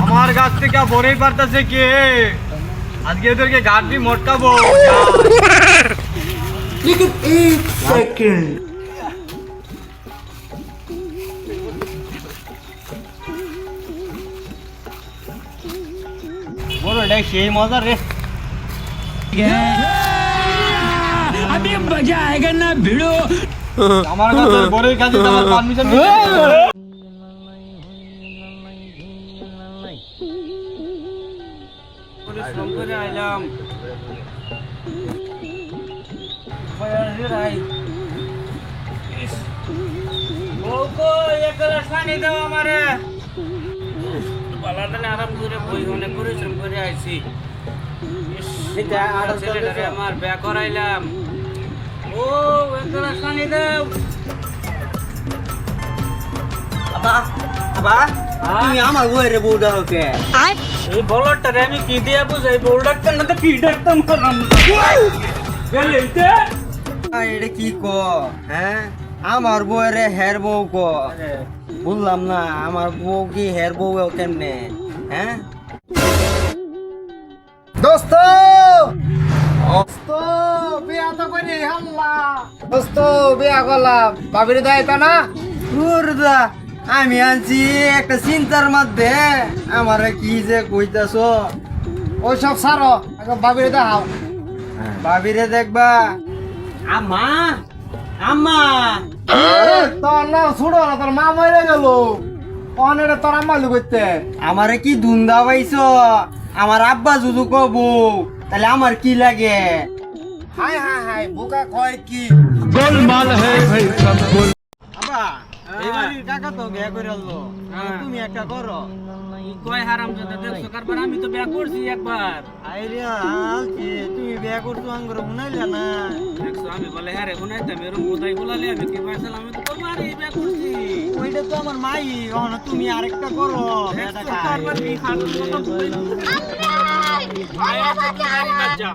আমার গাছ থেকে বড়ই পারতেছে কে? আজকে এদেরকে গাছ দিয়ে মটকাবো। लेकिन एक सेकंड বড়টা সেই মজা রে। अभी मजा आएगा ना भिड़ो। আমার গাছের বড়ই গাছে আমার পারমিশন নিতে পরিশ্রম করে আইলাম। আরাম করে বই অনেক পরিশ্রম করে আইছি। ছেলেটারে আমার বিয়া করাইলাম। ও এক গ্লাস পানি দাও। তুমি আমার বউয়ের বউটা হোকে এই বলটারে আমি কি দিয়া বুঝাই? বলডাক্তার না তো কি ডাক্তার মারাম। গেলেইতে এটা কি ক হ্যাঁ আমার বউয়ের হের বউ ক বললাম না আমার বউ কি হের বউ কেমনে হ্যাঁ দোস্ত দোস্ত বিয়া তো করি হাল্লা দোস্ত বিয়া করলাম বাবির দায়িত্ব না দা আমি আনছি একটা চিন্তার মধ্যে আমার কি যে কইতাছ ওইসব সারো বাবির দেখাও বাবিরে দেখবা আম্মা আম্মা তোর না ছুড়ো না তোর মা মরে গেল অনেক তোর আম্মা লুকইতে আমারে কি ধুন্দা পাইছ আমার আব্বা যদি কব তাহলে আমার কি লাগে হাই হাই হাই বোকা কয় কি गोलमाल है भाई सब गोल। আব্বা এইবারই কাকা তো বিয়া করে আনলো তুমি একটা করো কয় হারাম দাদা দেখছো কারবার আমি তো বিয়া করছি একবার। আইরে আলছি তুমি বিয়া করছো আঙ্গুর মুনাইলা না দেখছো আমি বলে হ্যাঁ রে গুনাইতাম এরকম কোথায় বলালে আমি কি পাইছিলাম? আমি তো তোমার এই বিয়া করছি। ওইটা তো আমার মাই অন তুমি আরেকটা করো দেখছো কারবার কি খারাপ কথা বলছো? আয়া তো গাড়ি বাজা